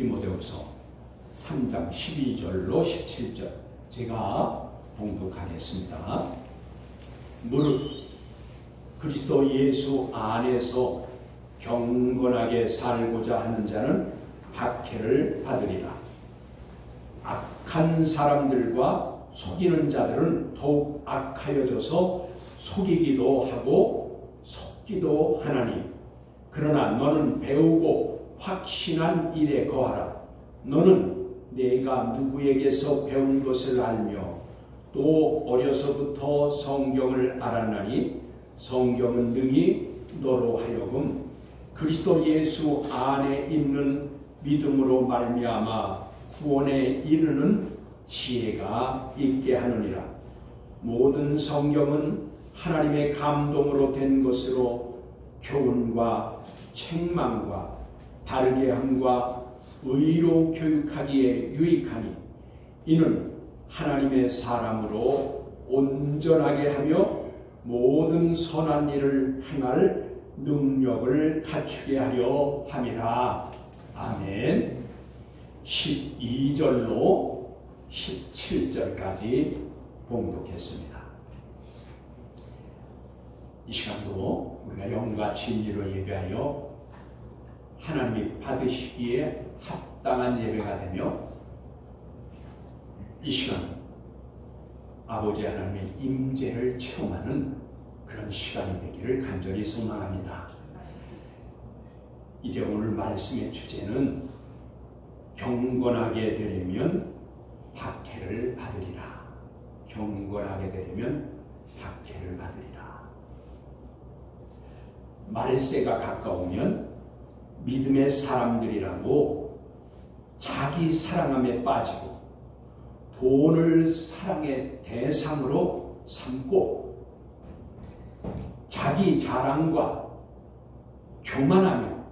디모데후서 3장 12절로 17절 제가 봉독하겠습니다. 무릇 그리스도 예수 안에서 경건하게 살고자 하는 자는 박해를 받으리라. 악한 사람들과 속이는 자들은 더욱 악하여져서 속이기도 하고 속기도 하나니, 그러나 너는 배우고 확신한 일에 거하라. 너는 내가 누구에게서 배운 것을 알며 또 어려서부터 성경을 알았나니, 성경은 능히 너로 하여금 그리스도 예수 안에 있는 믿음으로 말미암아 구원에 이르는 지혜가 있게 하느니라. 모든 성경은 하나님의 감동으로 된 것으로 교훈과 책망과 바르게 함과 의로 교육하기에 유익하니, 이는 하나님의 사람으로 온전하게 하며 모든 선한 일을 행할 능력을 갖추게 하려 함이라. 아멘. 12절로 17절까지 봉독했습니다. 이 시간도 우리가 영과 진리로 예배하여 하나님이 받으시기에 합당한 예배가 되며, 이 시간 아버지 하나님의 임재를 체험하는 그런 시간이 되기를 간절히 소망합니다. 이제 오늘 말씀의 주제는 경건하게 되려면 박해를 받으리라. 경건하게 되려면 박해를 받으리라. 말세가 가까우면 믿음의 사람들이라고 자기 사랑함에 빠지고 돈을 사랑의 대상으로 삼고 자기 자랑과 교만하며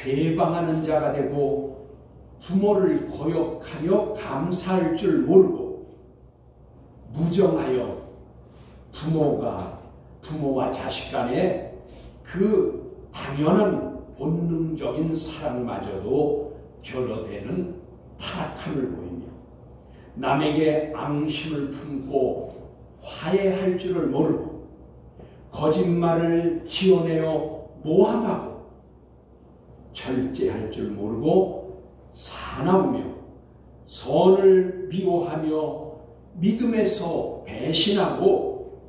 회방하는 자가 되고 부모를 거역하며 감사할 줄 모르고 무정하여 부모와 자식 간에 그 당연한 본능적인 사랑마저도 결여되는 타락함을 보이며, 남에게 앙심을 품고 화해할 줄을 모르고 거짓말을 지어내어 모함하고 절제할 줄 모르고 사나우며 선을 미워하며 믿음에서 배신하고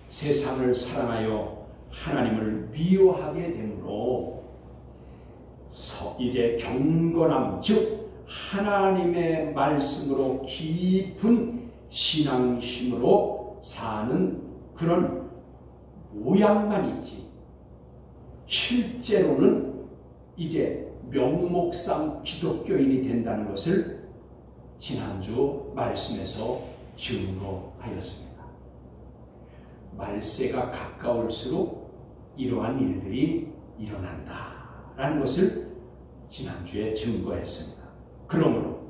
세상을 사랑하여 하나님을 미워하게 되므로 이제 경건함, 즉 하나님의 말씀으로 깊은 신앙심으로 사는 그런 모양만 있지, 실제로는 이제 명목상 기독교인이 된다는 것을 지난주 말씀에서 증거하였습니다. 말세가 가까울수록 이러한 일들이 일어난다라는 것을 지난주에 증거했습니다. 그러므로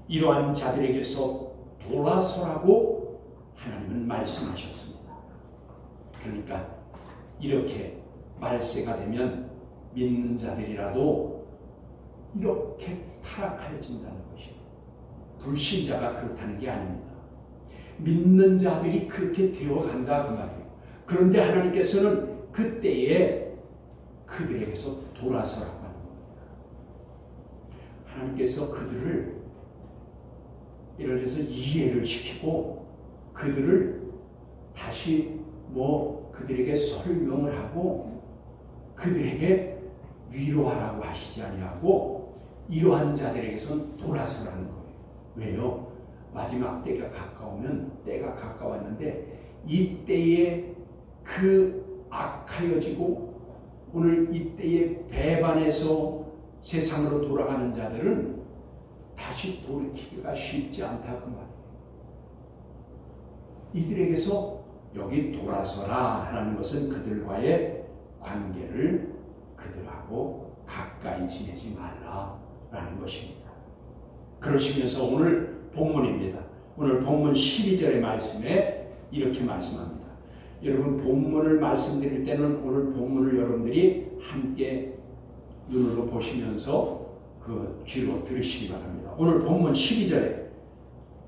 이러한 자들에게서 돌아서라고 하나님은 말씀하셨습니다. 그러니까 이렇게 말세가 되면 믿는 자들이라도 이렇게 타락하여진다는 것이, 불신자가 그렇다는 게 아닙니다. 믿는 자들이 그렇게 되어간다 그 말이에요. 그런데 하나님께서는 그때에 그들에게서 돌아서라고 하는 겁니다. 하나님께서 그들을 예를 들어서 이해를 시키고 그들을 다시 그들에게 설명을 하고 그들에게 위로하라고 하시지 아니하고 이러한 자들에게선 돌아서라는 거예요. 왜요? 마지막 때가 가까웠는데 이때에 그 악하여지고 오늘 이때에 배반해서 세상으로 돌아가는 자들은 다시 돌이키기가 쉽지 않다 그 말이에요. 이들에게서 여기 돌아서라 하는 것은 그들과의 관계를 그들하고 가까이 지내지 말라라는 것입니다. 그러시면서 오늘 본문입니다. 오늘 본문 12절의 말씀에 이렇게 말씀합니다. 여러분, 본문을 말씀드릴 때는 오늘 본문을 여러분들이 함께 눈으로 보시면서 그 귀로 들으시기 바랍니다. 오늘 본문 12절에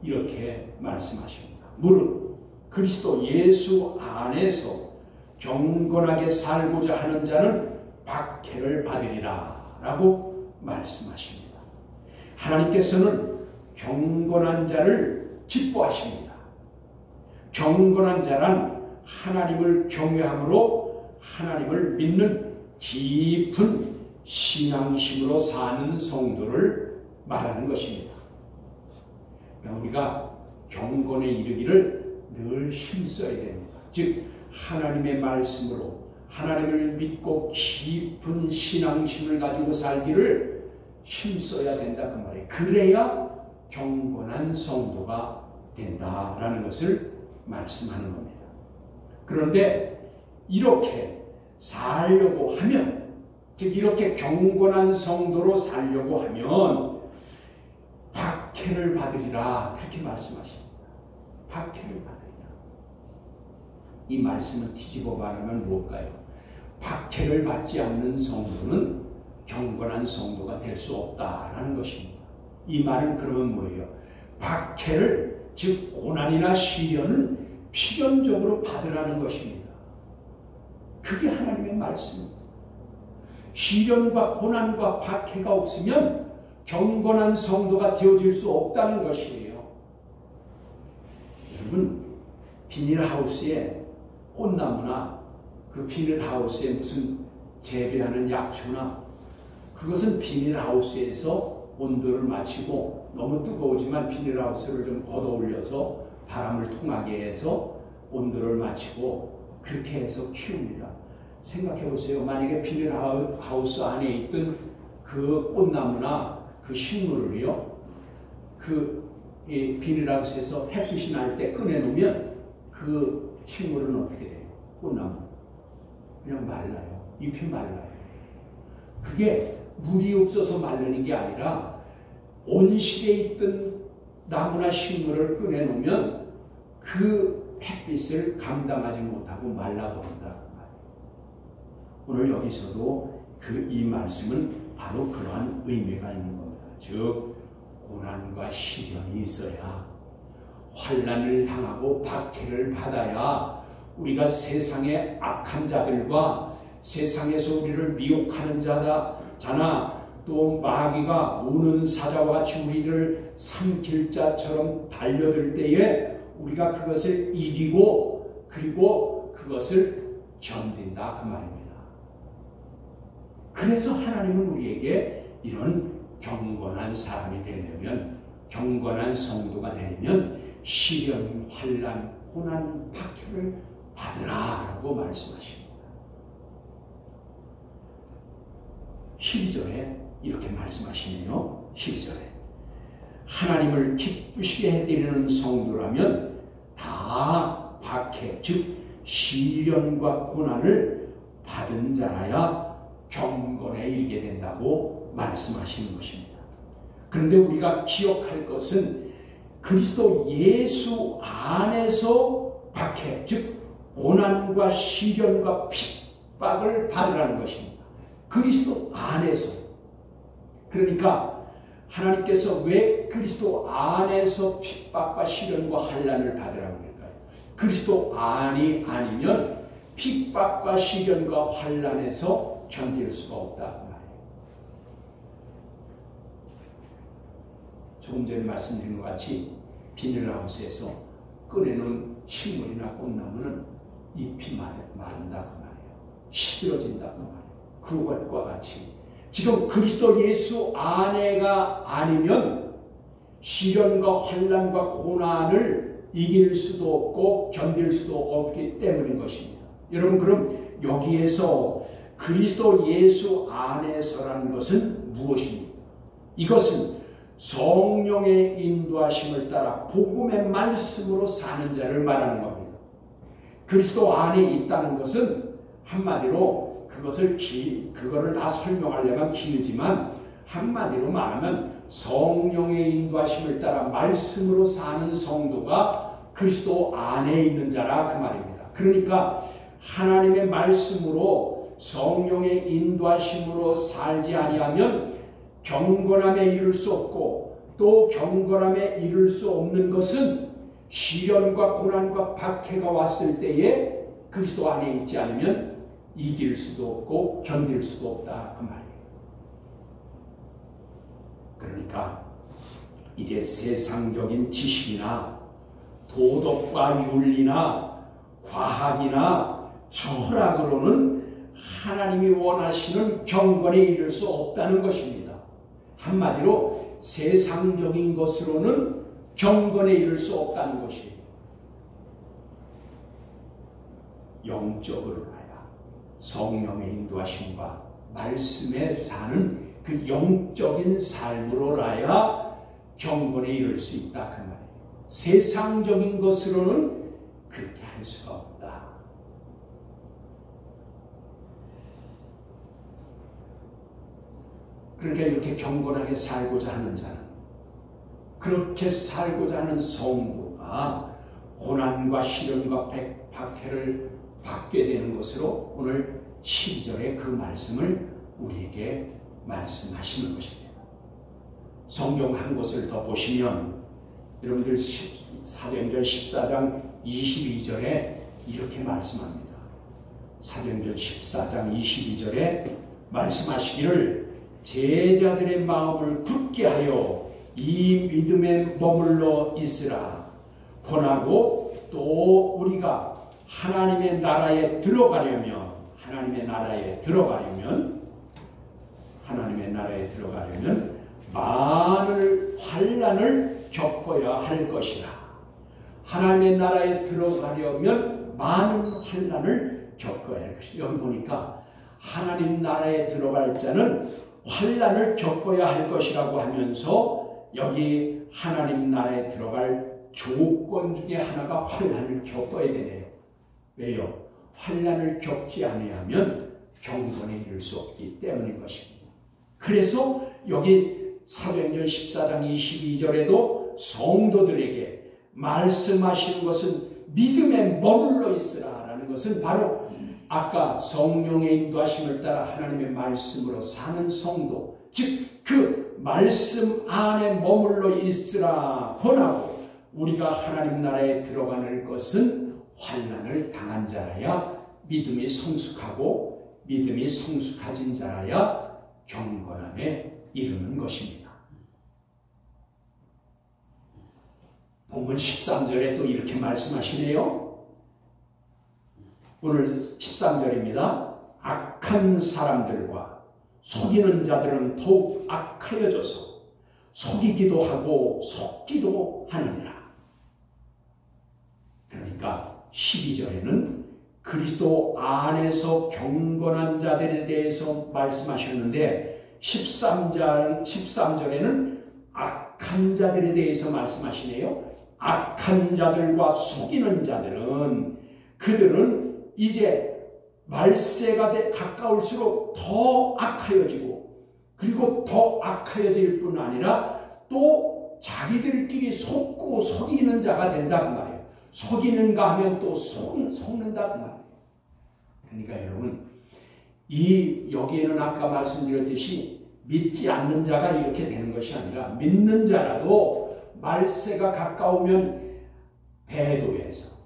이렇게 말씀하십니다. 무릇 그리스도 예수 안에서 경건하게 살고자 하는 자는 박해를 받으리라 라고 말씀하십니다. 하나님께서는 경건한 자를 기뻐하십니다. 경건한 자란 하나님을 경외함으로 하나님을 믿는 깊은 신앙심으로 사는 성도를 말하는 것입니다. 그러니까 우리가 경건에 이르기를 늘 힘써야 됩니다. 즉 하나님의 말씀으로 하나님을 믿고 깊은 신앙심을 가지고 살기를 힘써야 된다 그 말이에요. 그래야 경건한 성도가 된다라는 것을 말씀하는 겁니다. 그런데 이렇게 살려고 하면, 즉 이렇게 경건한 성도로 살려고 하면 박해를 받으리라 그렇게 말씀하십니다. 박해를 받으리라. 이 말씀을 뒤집어 말하면 뭘까요? 박해를 받지 않는 성도는 경건한 성도가 될 수 없다라는 것입니다. 이 말은 그러면 뭐예요? 박해를, 즉 고난이나 시련을 필연적으로 받으라는 것입니다. 그게 하나님의 말씀입니다. 시련과 고난과 박해가 없으면 경건한 성도가 되어질 수 없다는 것이에요. 여러분, 비닐하우스에 꽃나무나 그 비닐하우스에 무슨 재배하는 약초나 그것은 비닐하우스에서 온도를 맞추고 너무 뜨거우지만 비닐하우스를 좀 걷어 올려서 바람을 통하게 해서 온도를 맞추고 그렇게 해서 키웁니다. 생각해 보세요. 만약에 비닐하우스 안에 있던 그 꽃나무나 그 식물을요, 그 비닐하우스에서 햇빛이 날 때 꺼내놓으면 그 식물은 어떻게 돼요? 꽃나무 그냥 말라요. 잎이 말라요. 그게 물이 없어서 마르는 게 아니라 온실에 있던 나무나 식물을 꺼내놓으면 그 햇빛을 감당하지 못하고 말라버린다. 오늘 여기서도 이 말씀은 바로 그러한 의미가 있는 겁니다. 즉 고난과 시련이 있어야, 환난을 당하고 박해를 받아야 우리가 세상의 악한 자들과 세상에서 우리를 미혹하는 자나 또 마귀가 우는 사자와 같이 우리를 삼킬 자처럼 달려들 때에 우리가 그것을 이기고 그리고 그것을 견딘다 그 말입니다. 그래서 하나님은 우리에게 이런 경건한 사람이 되려면, 경건한 성도가 되려면 시련, 환난, 고난, 박해를 받으라라고 말씀하십니다. 12절에 이렇게 말씀하시네요. 12절에 하나님을 기쁘시게 해드리는 성도라면 다 박해, 즉 시련과 고난을 받은 자라야 경건에 이르게 된다고 말씀하시는 것입니다. 그런데 우리가 기억할 것은 그리스도 예수 안에서 박해, 즉 고난과 시련과 핍박을 받으라는 것입니다. 그리스도 안에서. 그러니까 하나님께서 왜 그리스도 안에서 핍박과 시련과 환난을 받으라고 할까요? 그리스도 안이 아니면 핍박과 시련과 환난에서 견딜 수가 없다 그 말이에요. 조금 전에 말씀드린 것 같이 비닐하우스에서 꺼내놓은 식물이나 꽃나무는 잎이 마른다 그 말이에요. 시들어진다 그 말이에요. 그것과 같이 지금 그리스도 예수 안에가 아니면 시련과 환난과 고난을 이길 수도 없고 견딜 수도 없기 때문인 것입니다. 여러분, 그럼 여기에서 그리스도 예수 안에서라는 것은 무엇입니까? 이것은 성령의 인도하심을 따라 복음의 말씀으로 사는 자를 말하는 겁니다. 그리스도 안에 있다는 것은 한마디로 그거를 다 설명하려면 길지만 한마디로 말하면 성령의 인도하심을 따라 말씀으로 사는 성도가 그리스도 안에 있는 자라 그 말입니다. 그러니까 하나님의 말씀으로 성령의 인도하심으로 살지 아니하면 경건함에 이를 수 없고 또 경건함에 이를 수 없는 것은 시련과 고난과 박해가 왔을 때에 그리스도 안에 있지 않으면 이길 수도 없고 견딜 수도 없다 그 말이에요. 그러니까 이제 세상적인 지식이나 도덕과 윤리나 과학이나 철학으로는 하나님이 원하시는 경건에 이를 수 없다는 것입니다. 한마디로 세상적인 것으로는 경건에 이를 수 없다는 것이에요. 영적으로나야 성령의 인도하심과 말씀에 사는 그 영적인 삶으로라야 경건에 이를 수 있다 그 말이에요. 세상적인 것으로는 그렇게 할 수가 없다. 그러니까 이렇게 경건하게 살고자 하는 자는, 그렇게 살고자 하는 성도가 고난과 시련과 박해를 받게 되는 것으로 오늘 12절에 그 말씀을 우리에게 말씀하시는 것입니다. 성경 한 곳을 더 보시면 여러분들 사도행전 14장 22절에 이렇게 말씀합니다. 사도행전 14장 22절에 말씀하시기를 제자들의 마음을 굳게 하여 이 믿음에 머물러 있으라. 권하고 또 우리가 하나님의 나라에 들어가려면 많은 환난을 겪어야 할 것이라. 하나님의 나라에 들어가려면 많은 환난을 겪어야 할 것이다. 여기 보니까 하나님 나라에 들어갈 자는 환난을 겪어야 할 것이라고 하면서 여기 하나님 나라에 들어갈 조건 중에 하나가 환난을 겪어야 되네요. 왜요? 환난을 겪지 아니하면 경건에 이를 수 없기 때문인 것입니다. 그래서 여기 사도행전 14장 22절에도 성도들에게 말씀하시는 것은 믿음에 머물러 있으라 라는 것은 바로 아까 성령의 인도하심을 따라 하나님의 말씀으로 사는 성도, 즉 그 말씀 안에 머물러 있으라 권하고 우리가 하나님 나라에 들어가는 것은 환난을 당한 자라야 믿음이 성숙하고 믿음이 성숙해진 자라야 경건함에 이르는 것입니다. 본문 13절에 또 이렇게 말씀하시네요. 오늘 13절입니다. 악한 사람들과 속이는 자들은 더욱 악하여져서 속이기도 하고 속기도 하느니라. 그러니까 12절에는 그리스도 안에서 경건한 자들에 대해서 말씀하셨는데 13절에는 악한 자들에 대해서 말씀하시네요. 악한 자들과 속이는 자들은 그들은 이제 말세가 가까울수록 더 악하여지고 그리고 더 악하여질 뿐 아니라 또 자기들끼리 속고 속이는 자가 된다 그 말이에요. 속이는가 하면 또 속는다 그 말이에요. 그러니까 여러분 여기에는 아까 말씀드렸듯이 믿지 않는 자가 이렇게 되는 것이 아니라 믿는 자라도 말세가 가까우면 배도해서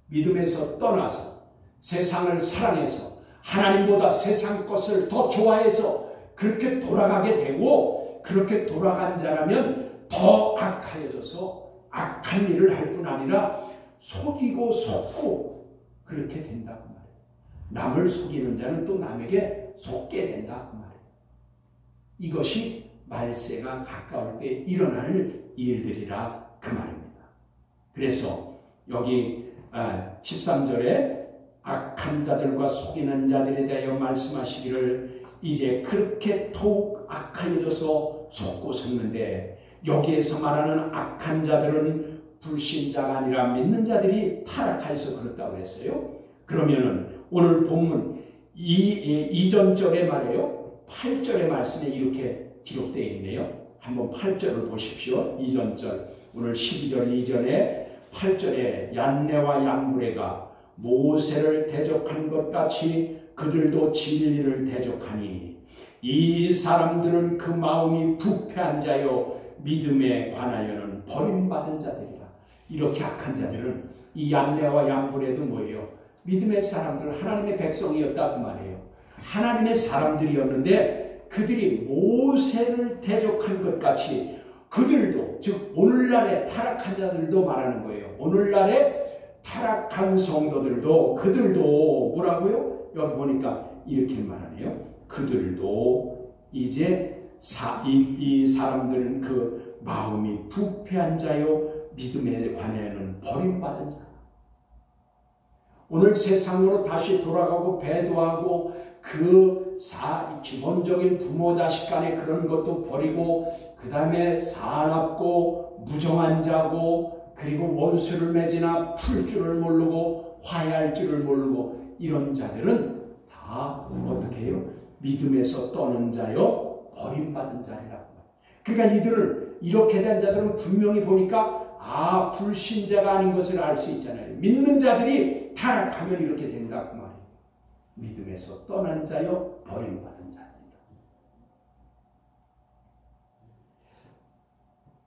믿음에서 떠나서 세상을 사랑해서 하나님보다 세상 것을 더 좋아해서 그렇게 돌아가게 되고 그렇게 돌아간 자라면 더 악하여져서 악한 일을 할 뿐 아니라 속이고 속고 그렇게 된다 그 말이에요. 남을 속이는 자는 또 남에게 속게 된다 그 말이에요. 이것이 말세가 가까울 때 일어날 일들이라 그 말입니다. 그래서 여기 13절에 악한 자들과 속이는 자들에 대하여 말씀하시기를 이제 그렇게 더욱 악하여져서 속고 속는데 여기에서 말하는 악한 자들은 불신자가 아니라 믿는 자들이 타락하여서 그렇다고 했어요. 그러면은 오늘 본문 2전절에 말해요. 8절의 말씀에 이렇게 기록되어 있네요. 한번 8절을 보십시오. 2전절 오늘 12절 이전에 8절에 얀네와 얀브레가 모세를 대적한 것 같이 그들도 진리를 대적하니 이 사람들은 그 마음이 부패한 자요 믿음에 관하여는 버림받은 자들이라. 이렇게 악한 자들은 이 얀네와 얀불에도 뭐예요? 믿음의 사람들은 하나님의 백성이었다 그 말이에요. 하나님의 사람들이었는데 그들이 모세를 대적한 것 같이 그들도, 즉 오늘날의 타락한 자들도 말하는 거예요. 오늘날의 타락한 성도들도 그들도 뭐라고요? 여기 보니까 이렇게 말하네요. 그들도 이제 이 사람들은 그 마음이 부패한 자요 믿음에 관하여는 버림받은 자. 오늘 세상으로 다시 돌아가고 배도하고 그 기본적인 부모 자식 간의 그런 것도 버리고 그 다음에 사납고 무정한 자고 그리고 원수를 맺으나 풀 줄을 모르고 화해할 줄을 모르고 이런 자들은 다 어떻게 해요? 믿음에서 떠는 자요 버림받은 자리라고. 그러니까 이들을 이렇게 된 자들은 분명히 보니까 불신자가 아닌 것을 알 수 있잖아요. 믿는 자들이 타락하면 이렇게 된다 그 말이에요. 믿음에서 떠난 자요 버림받은 자들이라.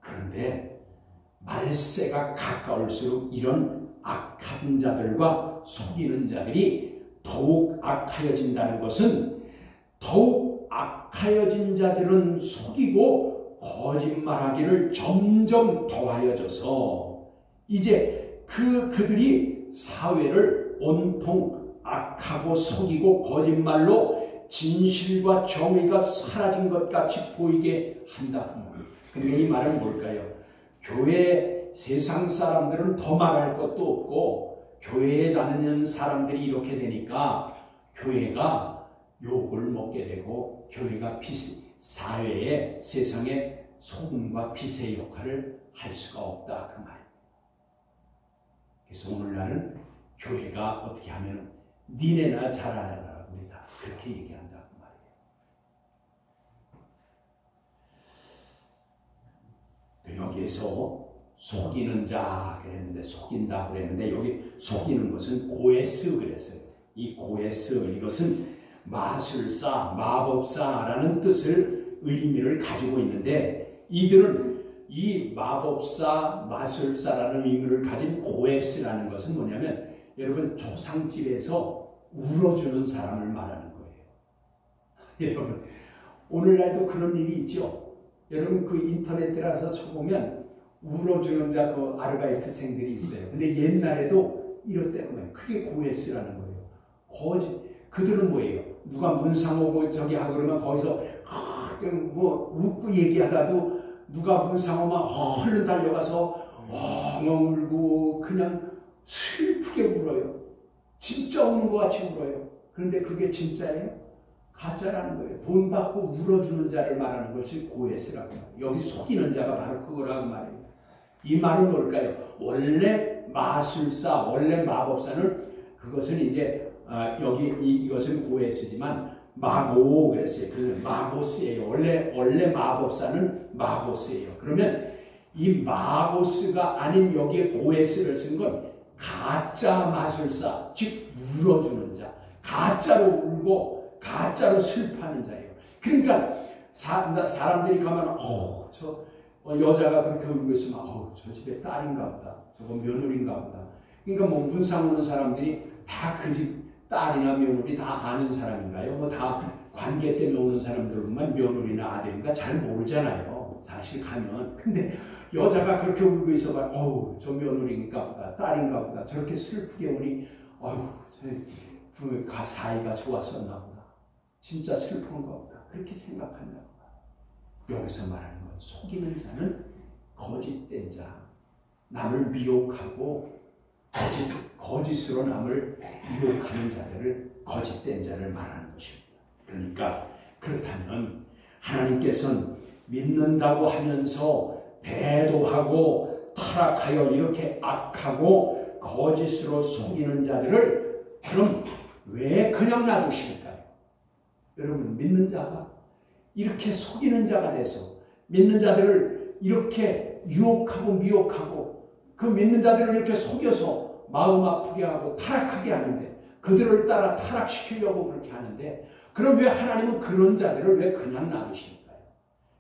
그런데 말세가 가까울수록 이런 악한 자들과 속이는 자들이 더욱 악하여진다는 것은, 더욱 악하여진 자들은 속이고 거짓말하기를 점점 더하여져서 이제 그들이 사회를 온통 악하고 속이고 거짓말로 진실과 정의가 사라진 것 같이 보이게 한다. 그러니까 이 말은 뭘까요? 교회 세상 사람들은 더 말할 것도 없고 교회에 다니는 사람들이 이렇게 되니까 교회가 욕을 먹게 되고 교회가 사회에 세상에 소금과 빛의 역할을 할 수가 없다 그 말이에요. 그래서 오늘날은 교회가 어떻게 하면 니네나 잘하라 우리 다 그렇게 얘기한다 그 말이에요. 여기에서 속이는 자 그랬는데 속인다 그랬는데 여기 속이는 것은 고에스 그랬어요. 이 고에스 이것은 마술사, 마법사라는 뜻을 의미를 가지고 있는데 이들은 이 마법사, 마술사라는 의미를 가진 고에스라는 것은 뭐냐면 여러분 조상집에서 울어주는 사람을 말하는 거예요. 여러분 오늘날도 그런 일이 있죠. 여러분 그 인터넷 들어가서 쳐보면 울어주는 자 그 아르바이트생들이 있어요. 근데 옛날에도 이렇대요. 그게 고에스라는 거예요. 그들은 뭐예요? 누가 문상 오고 저기 하고 그러면 거기서 뭐 웃고 얘기하다도 누가 문상 오면 얼른 달려가서 엉엉 울고 그냥 슬프게 울어요. 진짜 우는 것 같이 울어요. 그런데 그게 진짜예요? 가짜라는 거예요. 돈 받고 울어주는 자를 말하는 것이 고에스라고 해요. 여기 속이는 자가 바로 그거라고 말해요. 이 말은 뭘까요? 원래 마술사, 원래 마법사는 그것은 이제 여기 이것은 고에스지만 마고 그랬어요. 그 마고스예요. 원래 마법사는 마고스예요. 그러면 이 마고스가 아닌 여기에 고에스를 쓴 건 가짜 마술사, 즉 울어주는 자, 가짜로 울고 가짜로 슬퍼하는 자예요. 그러니까 사람들이 가면 저 여자가 그렇게 울고 있으면 저 집에 딸인가 보다, 저거 며느리인가 보다. 그러니까 뭐 문상 오는 사람들이 다 그 집 딸이나 며느리 다 아는 사람인가요? 뭐 다 관계 때문에 오는 사람들만 며느리나 아들인가 잘 모르잖아요. 사실 가면. 근데 여자가 그렇게 울고 있어봐. 저 며느리인가 보다, 딸인가 보다. 저렇게 슬프게 오니, 저 사이가 좋았었나 보다. 진짜 슬픈가 보다. 그렇게 생각한다고 봐. 여기서 말하는 건 속이는 자는 거짓된 자, 남을 미혹하고 거짓으로 남을 유혹하는 자들을 거짓된 자를 말하는 것입니다. 그러니까 그렇다면 하나님께서는 믿는다고 하면서 배도하고 타락하여 이렇게 악하고 거짓으로 속이는 자들을 그럼 왜 그냥 놔두실까요? 여러분 믿는 자가 이렇게 속이는 자가 돼서 믿는 자들을 이렇게 유혹하고 미혹하고 그 믿는 자들을 이렇게 속여서 마음 아프게 하고 타락하게 하는데 그들을 따라 타락시키려고 그렇게 하는데 그럼 왜 하나님은 그런 자들을 왜 그냥 놔두실까요?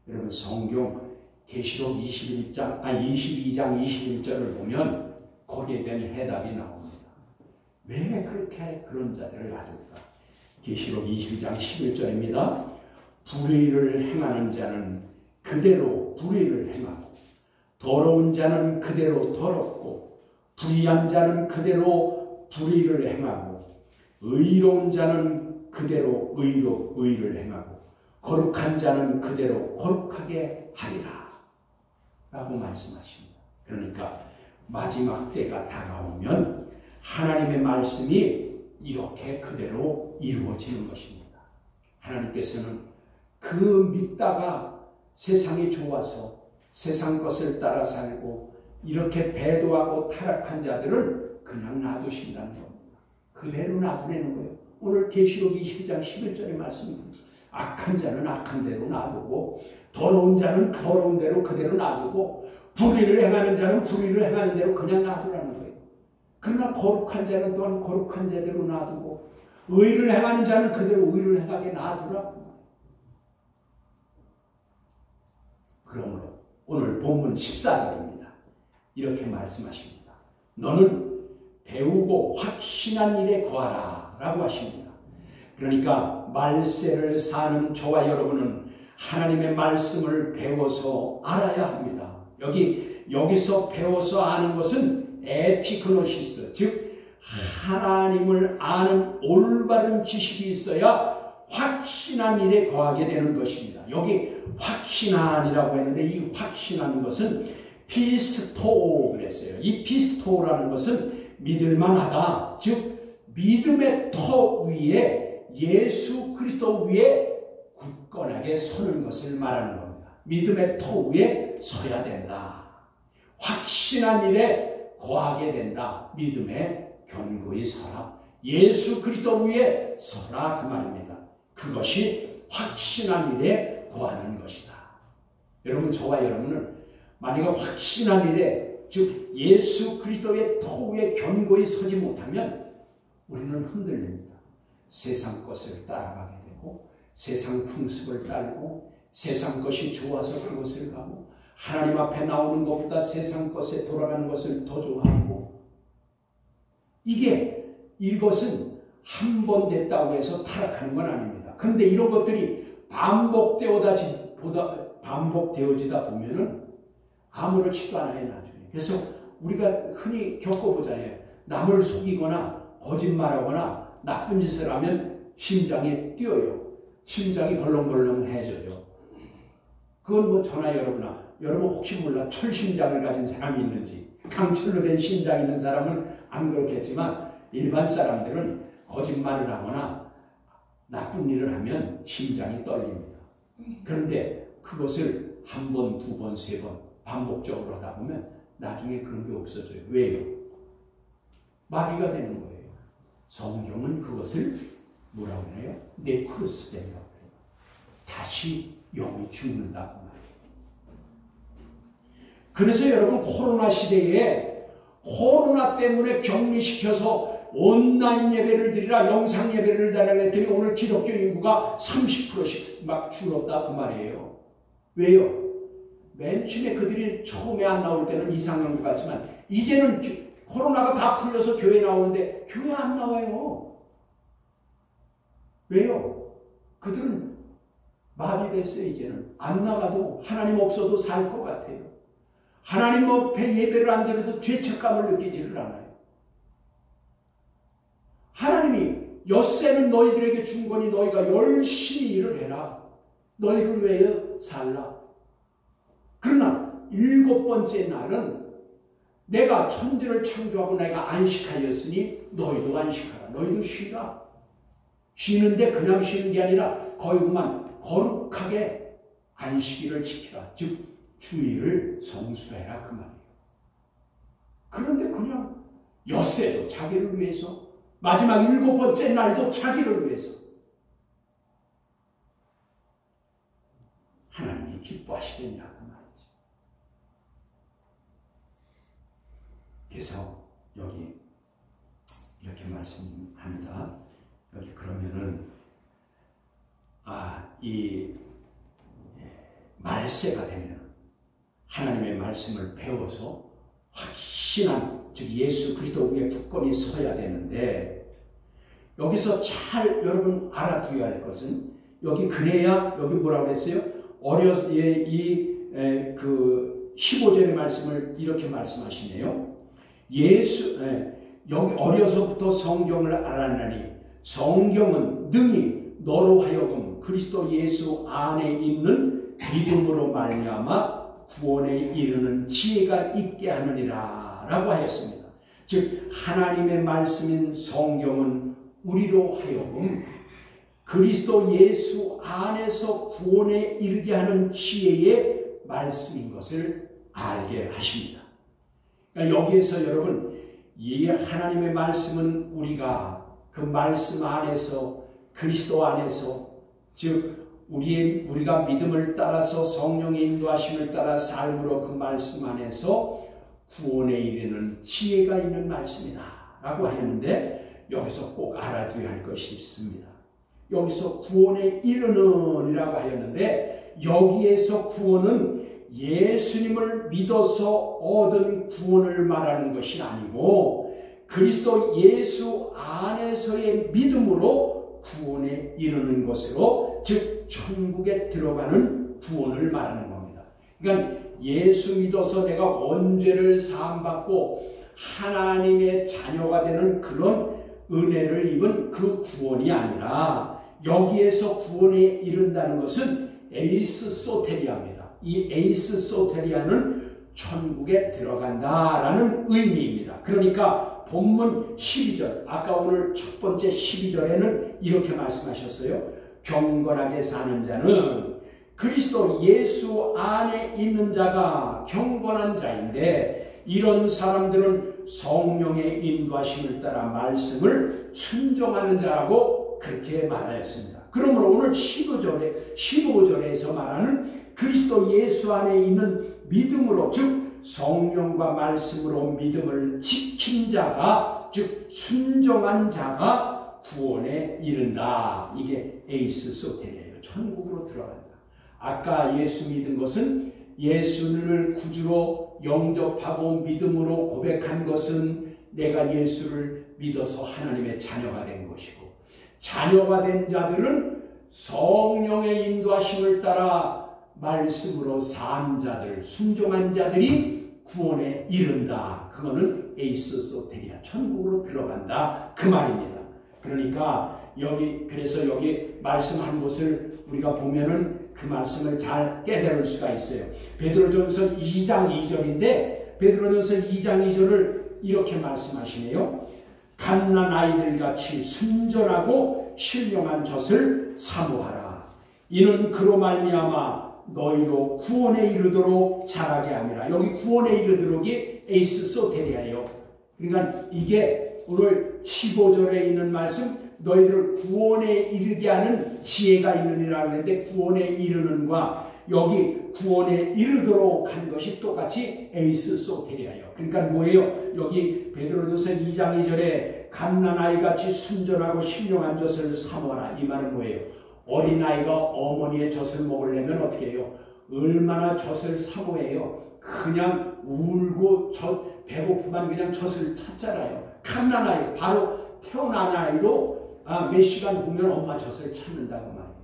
여러분 성경 계시록 22장 21절을 보면 거기에 대한 해답이 나옵니다. 왜 그렇게 그런 자들을 놔둘까? 계시록 22장 11절입니다. 불의를 행하는 자는 그대로 불의를 행하고 더러운 자는 그대로 더럽고 불의한 자는 그대로 불의를 행하고 의로운 자는 그대로 의를 행하고 거룩한 자는 그대로 거룩하게 하리라 라고 말씀하십니다. 그러니까 마지막 때가 다가오면 하나님의 말씀이 이렇게 그대로 이루어지는 것입니다. 하나님께서는 그 믿다가 세상이 좋아서 세상 것을 따라 살고 이렇게 배도하고 타락한 자들을 그냥 놔두신다는 겁니다. 그대로 놔두라는 거예요. 오늘 계시록 22장 11절의 말씀입니다. 악한 자는 악한 대로 놔두고 더러운 자는 더러운 대로 그대로 놔두고 불의를 행하는 자는 불의를 행하는 대로 그냥 놔두라는 거예요. 그러나 거룩한 자는 또한 거룩한 자대로 놔두고 의를 행하는 자는 그대로 의를 행하게 놔두라고. 그러므로 오늘 본문 14절입니다. 이렇게 말씀하십니다. 너는 배우고 확신한 일에 거하라 라고 하십니다. 그러니까 말세를 사는 저와 여러분은 하나님의 말씀을 배워서 알아야 합니다. 여기서 배워서 아는 것은 에피그노시스, 즉 하나님을 아는 올바른 지식이 있어야 확신한 일에 거하게 되는 것입니다. 여기 확신한이라고 했는데 이 확신한 것은 피스토 그랬어요. 이 피스토라는 것은 믿을만하다, 즉 믿음의 터 위에 예수 그리스도 위에 굳건하게 서는 것을 말하는 겁니다. 믿음의 터 위에 서야 된다. 확신한 일에 거하게 된다. 믿음에 견고히 서라. 예수 그리스도 위에 서라 그 말입니다. 그것이 확신한 일에 거하는 것이다. 여러분 저와 여러분은 만약에 확신한 일에 즉 예수 그리스도의 터 위에 견고히 서지 못하면 우리는 흔들립니다. 세상 것을 따라가게 되고 세상 풍습을 따르고 세상 것이 좋아서 그것을 가고 하나님 앞에 나오는 것보다 세상 것에 돌아가는 것을 더 좋아하고 이것은 한 번 됐다고 해서 타락하는 건 아닙니다. 그런데 이런 것들이 반복되어지다 보면은 아무렇지도 않아요 나중에. 그래서 우리가 흔히 겪어보잖아요. 남을 속이거나 거짓말하거나 나쁜 짓을 하면 심장이 뛰어요. 심장이 벌렁벌렁해져요. 그건 저나 여러분 혹시 몰라 철심장을 가진 사람이 있는지, 강철로 된 심장이 있는 사람은 안 그렇겠지만 일반 사람들은 거짓말을 하거나 나쁜 일을 하면 심장이 떨립니다. 그런데 그것을 한 번, 두 번, 세 번 반복적으로 하다 보면 나중에 그런 게 없어져요. 왜요? 마비가 되는 거예요. 성경은 그것을 뭐라고 해요? 네크로스된다고 해요. 다시 영이 죽는다고 말해요. 그래서 여러분 코로나 시대에 코로나 때문에 격리시켜서 온라인 예배를 드리라, 영상 예배를 드리라 했더니 오늘 기독교 인구가 30%씩 막 줄었다 그 말이에요. 왜요? 맨 처음에 그들이 처음에 안 나올 때는 이상한 것 같지만 이제는 코로나가 다 풀려서 교회 나오는데 교회 안 나와요. 왜요? 그들은 마비됐어요. 이제는 안 나가도 하나님 없어도 살 것 같아요. 하나님 앞에 예배를 안 드려도 죄책감을 느끼지를 않아요. 하나님이 엿새는 너희들에게 준 거니 너희가 열심히 일을 해라. 너희를 위하여 살라. 그러나 7번째 날은 내가 천지를 창조하고 내가 안식하였으니 너희도 안식하라. 너희도 쉬라. 쉬는데 그냥 쉬는 게 아니라 거룩하게 안식일을 지키라. 즉 주일을 성수해라 그 말이에요. 그런데 그냥 엿새도 자기를 위해서 마지막 7번째 날도 자기를 위해서 하나님이 기뻐하시겠냐 그 말이지. 그래서 여기 이렇게 말씀합니다. 여기 그러면은 이 말세가 되면 하나님의 말씀을 배워서 확신한, 즉 예수 그리스도 위에 굳건히 서야 되는데, 여기서 잘 여러분 알아두어야 할 것은, 여기 그래야, 여기 뭐라고 그랬어요? 그 15절의 말씀을 이렇게 말씀하시네요. 여기 어려서부터 성경을 알았나니 성경은 능히 너로 하여금 그리스도 예수 안에 있는 믿음으로 말미암아 구원에 이르는 지혜가 있게 하느니라 라고 하였습니다. 즉 하나님의 말씀인 성경은 우리로 하여금 그리스도 예수 안에서 구원에 이르게 하는 지혜의 말씀인 것을 알게 하십니다. 그러니까 여기에서 여러분, 이 하나님의 말씀은 우리가 그 말씀 안에서, 그리스도 안에서, 즉 우리가 믿음을 따라서 성령의 인도하심을 따라 삶으로 그 말씀 안에서 구원에 이르는 지혜가 있는 말씀이다 라고 하였는데, 여기서 꼭 알아둬야 할 것이 있습니다. 여기서 구원에 이르는 이라고 하였는데, 여기에서 구원은 예수님을 믿어서 얻은 구원을 말하는 것이 아니고 그리스도 예수 안에서의 믿음으로 구원에 이르는 것으로, 즉 천국에 들어가는 구원을 말하는 겁니다. 그러니까 예수 믿어서 내가 원죄를 사함받고 하나님의 자녀가 되는 그런 은혜를 입은 그 구원이 아니라, 여기에서 구원에 이른다는 것은 에이스 소테리아입니다. 이 에이스 소테리아는 천국에 들어간다라는 의미입니다. 그러니까 본문 12절, 아까 오늘 첫 번째 12절에는 이렇게 말씀하셨어요. 경건하게 사는 자는 그리스도 예수 안에 있는 자가 경건한 자인데, 이런 사람들은 성령의 인도하심을 따라 말씀을 순종하는 자라고 그렇게 말하였습니다. 그러므로 오늘 15절에서 말하는 그리스도 예수 안에 있는 믿음으로, 즉 성령과 말씀으로 믿음을 지킨 자가, 즉 순종한 자가 구원에 이른다. 이게 에이스 소테리아예요. 천국으로 들어간다. 아까 예수 믿은 것은, 예수를 구주로 영접하고 믿음으로 고백한 것은 내가 예수를 믿어서 하나님의 자녀가 된 것이고, 자녀가 된 자들은 성령의 인도하심을 따라 말씀으로 산 자들, 순종한 자들이 구원에 이른다. 그거는 에이스 소테리아, 천국으로 들어간다 그 말입니다. 그러니까 그래서 여기 말씀한 것을 우리가 보면은 그 말씀을 잘 깨달을 수가 있어요. 베드로전서 2장 2절인데, 베드로전서 2장 2절을 이렇게 말씀하시네요. 갓난 아이들 같이 순전하고 신령한 젖을 사모하라. 이는 그로 말미암아 너희로 구원에 이르도록 자라게 하니라. 여기 구원에 이르도록이 에이스 소테리아예요. 그러니까 이게 오늘 15절에 있는 말씀, 너희를 구원에 이르게 하는 지혜가 있느니라 하는데, 구원에 이르는과 여기 구원에 이르도록 한 것이 똑같이 에이스 소테리아예요. 그러니까 뭐예요? 여기 베드로전서 2장 2절에 갓난아이같이 순전하고 신령한 젖을 사모하라. 이 말은 뭐예요? 어린아이가 어머니의 젖을 먹으려면 어떻게 해요? 얼마나 젖을 사모해요? 그냥 울고 배고프면 그냥 젖을 찾잖아요. 갓난아이, 바로 태어난 아이도 몇 시간 후면 엄마 젖을 찾는다고 말이에요.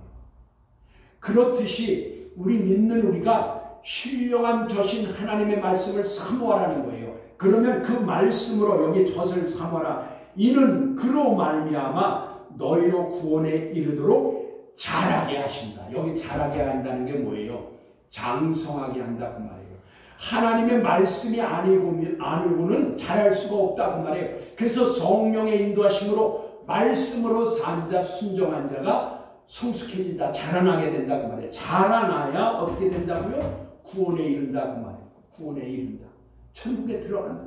그렇듯이 우리 믿는 우리가 신령한 젖인 하나님의 말씀을 사모하라는 거예요. 그러면 그 말씀으로 여기 젖을 사모하라. 이는 그로 말미암아 너희로 구원에 이르도록 자라게 하신다. 여기 자라게 한다는 게 뭐예요? 장성하게 한다 그 말이에요. 하나님의 말씀이 아니고는 자랄 수가 없다 그 말이에요. 그래서 성령의 인도하심으로 말씀으로 산 자, 순종한 자가 성숙해진다, 자라나게 된다 그 말이에요. 자라나야 어떻게 된다고요? 구원에 이른다 그 말이에요. 구원에 이른다. 천국에 들어간다.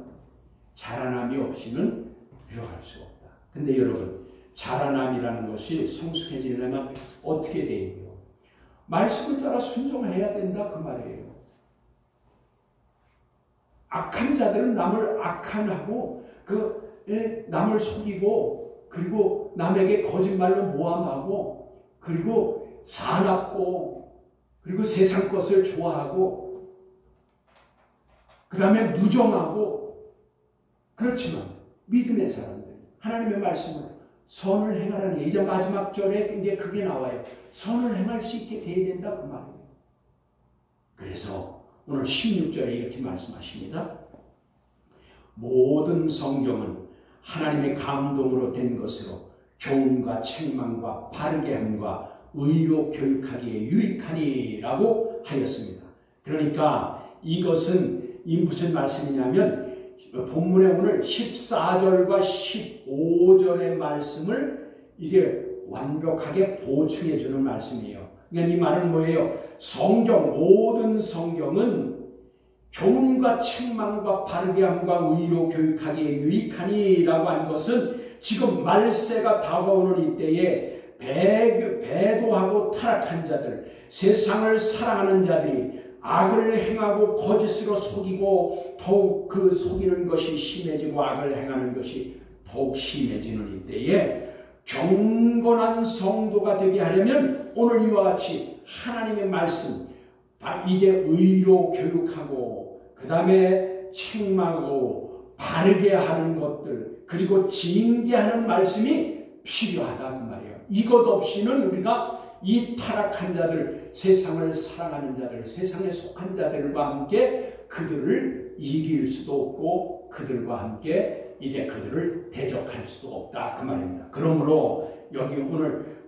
자라남이 없이는 들어갈 수가 없다. 근데 여러분, 자라남이라는 것이 성숙해지려면 어떻게 돼요? 말씀을 따라 순종해야 된다 그 말이에요. 악한 자들은 남을 악한하고 남을 속이고, 그리고 남에게 거짓말로 모함하고, 그리고 사납고 그리고 세상 것을 좋아하고 그 다음에 무정하고 그렇지만 믿음의 사람들 하나님의 말씀으로 선을 행하라니 이제 마지막 절에 이제 그게 나와요. 선을 행할 수 있게 돼야 된다 그 말이에요. 그래서 오늘 16절에 이렇게 말씀하십니다. 모든 성경은 하나님의 감동으로 된 것으로 교훈과 책망과 바르게 함과 의로 교육하기에 유익하니라고 하였습니다. 그러니까 이것은 이 무슨 말씀이냐면 본문에 오늘 14절과 15절의 말씀을 이제 완벽하게 보충해 주는 말씀이에요. 그러니까 이 말은 뭐예요? 모든 성경은 교훈과 책망과 바르게 함과 의로 교육하기에 유익하니라고 한 것은 지금 말세가 다가오는 이때에 배도하고 타락한 자들, 세상을 사랑하는 자들이 악을 행하고 거짓으로 속이고 더욱 그 속이는 것이 심해지고 악을 행하는 것이 더욱 심해지는 이때에 경건한 성도가 되게 하려면 오늘 이와 같이 하나님의 말씀 이제 의로 교육하고 그 다음에 책망하고 바르게 하는 것들 그리고 징계하는 말씀이 필요하다 그 말이에요. 이것 없이는 우리가 이 타락한 자들, 세상을 사랑하는 자들, 세상에 속한 자들과 함께 그들을 이길 수도 없고 그들과 함께 이제 그들을 대적할 수도 없다 그 말입니다. 그러므로 여기 오늘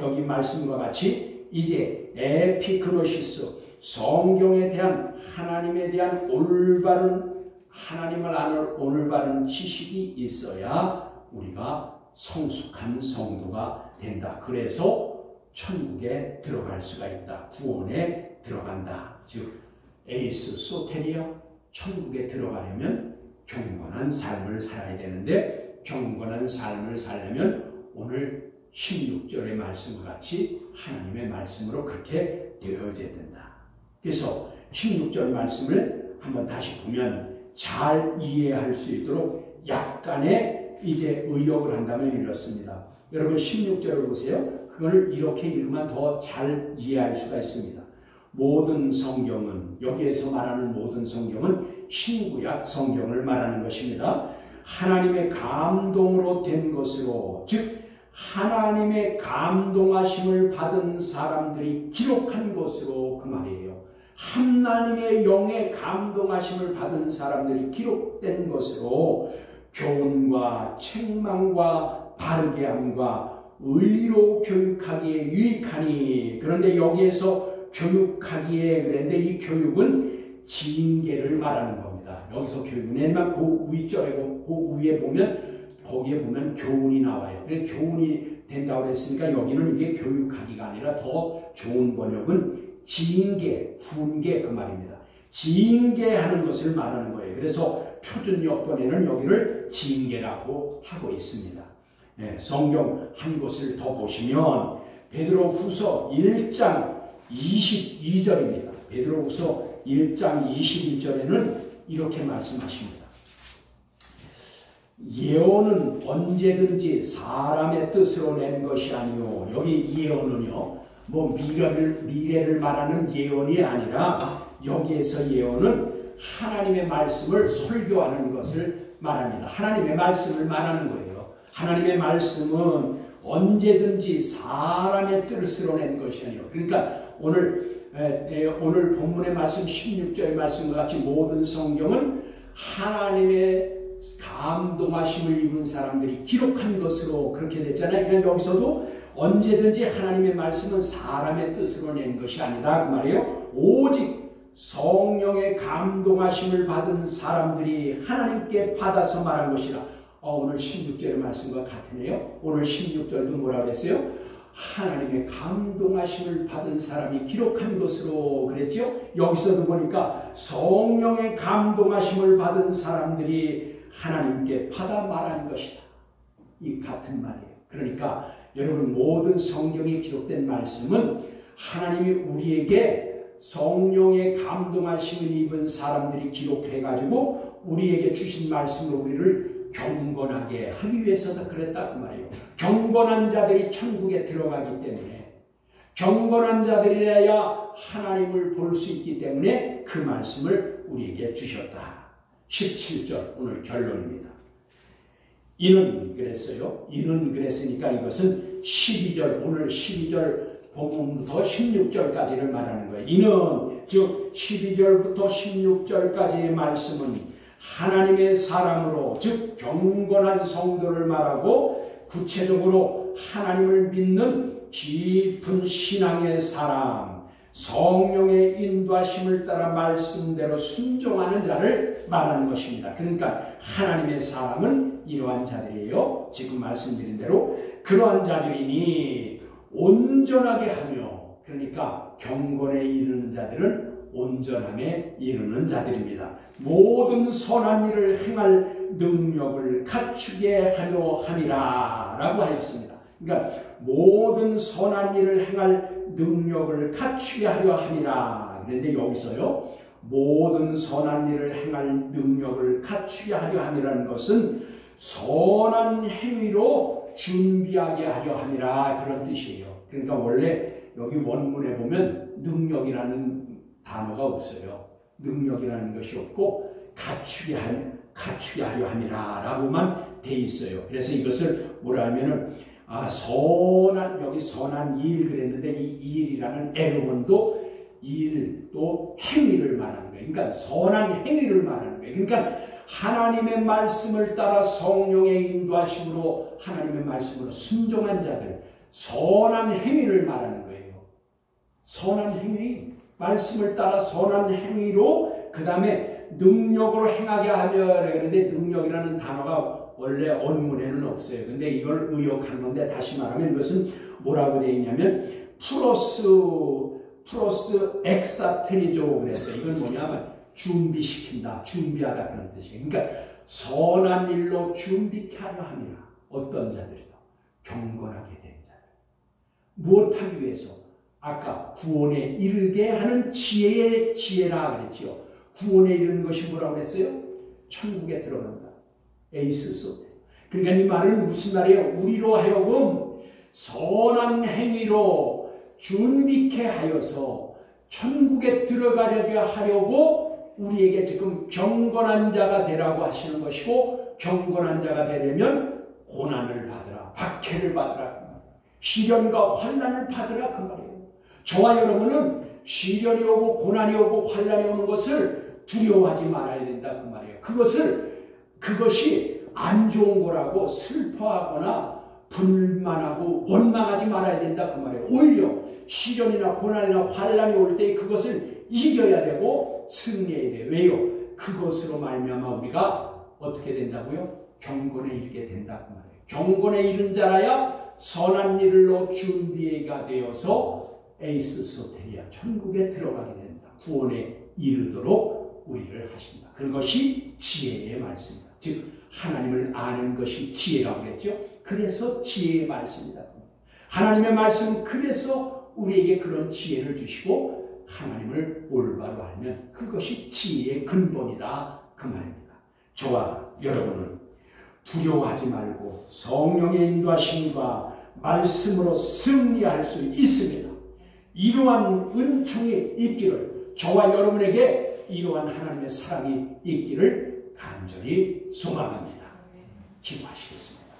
여기 말씀과 같이 이제 에피그노시스 성경에 대한 하나님에 대한 올바른 하나님을 아는 올바른 지식이 있어야 우리가 성숙한 성도가 된다. 그래서 천국에 들어갈 수가 있다. 구원에 들어간다. 즉 에이스 소테리아 천국에 들어가려면 경건한 삶을 살아야 되는데 경건한 삶을 살려면 오늘 16절의 말씀과 같이 하나님의 말씀으로 그렇게 되어져야 된다. 그래서 16절 말씀을 한번 다시 보면 잘 이해할 수 있도록 약간의 이제 의역을 한다면 이렇습니다. 여러분 16절을 보세요. 그걸 이렇게 읽으면 더 잘 이해할 수가 있습니다. 모든 성경은 여기에서 말하는 모든 성경은 신구약 성경을 말하는 것입니다. 하나님의 감동으로 된 것으로 즉 하나님의 감동하심을 받은 사람들이 기록한 것으로 그 말이에요. 하나님의 영의 감동하심을 받은 사람들이 기록된 것으로 교훈과 책망과 바르게 함과 의로 교육하기에 유익하니 그런데 여기에서 교육하기에 그랬는데 이 교육은 징계를 말하는 겁니다. 여기서 교육은 옛날 그 위절에 그 위에 보면 거기에 보면 교훈이 나와요. 교훈이 된다고 했으니까 여기는 이게 교육하기가 아니라 더 좋은 번역은 징계, 훈계 그 말입니다. 징계하는 것을 말하는 거예요. 그래서 표준 역번에는 여기를 징계라고 하고 있습니다. 네, 성경 한 곳을 더 보시면 베드로후서 1장 22절입니다. 베드로후서 1장 21절에는 이렇게 말씀하십니다. 예언은 언제든지 사람의 뜻으로 낸 것이 아니요. 여기 예언은요, 뭐 미래를 말하는 예언이 아니라 여기에서 예언은 하나님의 말씀을 설교하는 것을 말합니다. 하나님의 말씀을 말하는 거예요. 하나님의 말씀은 언제든지 사람의 뜻으로 낸 것이 아니요. 그러니까 오늘 본문의 말씀 16절의 말씀과 같이 모든 성경은 하나님의 감동하심을 입은 사람들이 기록한 것으로 그렇게 됐잖아요. 그러니까 여기서도 언제든지 하나님의 말씀은 사람의 뜻으로 낸 것이 아니다 그 말이에요. 오직 성령의 감동하심을 받은 사람들이 하나님께 받아서 말한 것이라. 오늘 16절의 말씀과 같으네요. 오늘 16절도 뭐라고 했어요? 하나님의 감동하심을 받은 사람이 기록한 것으로 그랬죠. 여기서도 보니까 성령의 감동하심을 받은 사람들이 하나님께 받아 말한 것이다. 이 같은 말이에요. 그러니까 여러분 모든 성경에 기록된 말씀은 하나님이 우리에게 성령의 감동하심을 입은 사람들이 기록해가지고 우리에게 주신 말씀으로 우리를 경건하게 하기 위해서도 그랬다 그 말이에요. 경건한 자들이 천국에 들어가기 때문에 경건한 자들이라야 하나님을 볼 수 있기 때문에 그 말씀을 우리에게 주셨다. 17절 오늘 결론입니다. 이는 그랬어요. 이는 그랬으니까 이것은 12절 오늘 12절 본문부터 16절까지를 말하는 거예요. 이는 즉 12절부터 16절까지의 말씀은 하나님의 사람으로 즉 경건한 성도를 말하고 구체적으로 하나님을 믿는 깊은 신앙의 사람, 성령의 인도하심을 따라 말씀대로 순종하는 자를 말하는 것입니다. 그러니까 하나님의 사람은 이러한 자들이에요. 지금 말씀드린 대로 그러한 자들이니 온전하게 하며, 그러니까 경건에 이르는 자들은 온전함에 이르는 자들입니다. 모든 선한 일을 행할 능력을 갖추게 하려 함이라 라고 하였습니다. 그러니까 모든 선한 일을 행할 능력을 갖추게 하려 함이라. 그런데 여기서요, 모든 선한 일을 행할 능력을 갖추게 하려 함이라는 것은 선한 행위로 준비하게 하려 함이라 그런 뜻이에요. 그러니까 원래 여기 원문에 보면 능력이라는 단어가 없어요. 능력이라는 것이 없고 갖추게 하려 함이라 라고만 돼 있어요. 그래서 이것을 뭐라 하면은 여기 선한 일 그랬는데 이 일이라는 에르몬도 일 또 행위를 말하는 거예요. 그러니까 선한 행위를 말하는 거예요. 그러니까 하나님의 말씀을 따라 성령의 인도하심으로 하나님의 말씀으로 순종한 자들, 선한 행위를 말하는 거예요. 선한 행위, 말씀을 따라 선한 행위로 그 다음에 능력으로 행하게 하며 그러는데 능력이라는 단어가 원래 원문에는 없어요. 근데 이걸 의역한 건데 다시 말하면 이것은 뭐라고 되어 있냐면 플러스 엑사테리조 그랬어요. 이건 뭐냐면 준비시킨다, 준비하다 그런 뜻이에요. 그러니까 선한 일로 준비케 하려 함이라. 어떤 자들이요? 경건하게 된 자들. 무엇하기 위해서? 아까 구원에 이르게 하는 지혜의 지혜라 그랬지요. 구원에 이르는 것이 뭐라고 그랬어요? 천국에 들어간다. 에이스소. 그러니까 이 말은 무슨 말이에요? 우리로 하여금 선한 행위로 준비케 하여서 천국에 들어가려고 하려고 우리에게 지금 경건한 자가 되라고 하시는 것이고, 경건한 자가 되려면 고난을 받으라, 박해를 받으라, 시련과 환난을 받으라 그 말이에요. 저와 여러분은 시련이 오고 고난이 오고 환난이 오는 것을 두려워하지 말아야 된다 그 말이에요. 그것이 안 좋은 거라고 슬퍼하거나 불만하고 원망하지 말아야 된다 그 말이에요. 오히려 시련이나 고난이나 환난이 올 때 그것을 이겨야 되고 승리해야 돼요. 왜요? 그것으로 말미암아 우리가 어떻게 된다고요? 경건에 이르게 된다 그 말이에요. 경건에 이른 자라야 선한 일로 준비가 되어서 에이스 소테리아 천국에 들어가게 된다. 구원에 이르도록 우리를 하신다. 그것이 지혜의 말씀입니다. 즉 하나님을 아는 것이 지혜라고 했죠. 그래서 지혜의 말씀이다. 하나님의 말씀은 그래서 우리에게 그런 지혜를 주시고 하나님을 올바로 알면 그것이 지혜의 근본이다 그 말입니다. 저와 여러분은 두려워하지 말고 성령의 인도하심과 말씀으로 승리할 수 있습니다. 이러한 은총이 있기를, 저와 여러분에게 이러한 하나님의 사랑이 있기를 간절히 소망합니다. 기도하시겠습니다.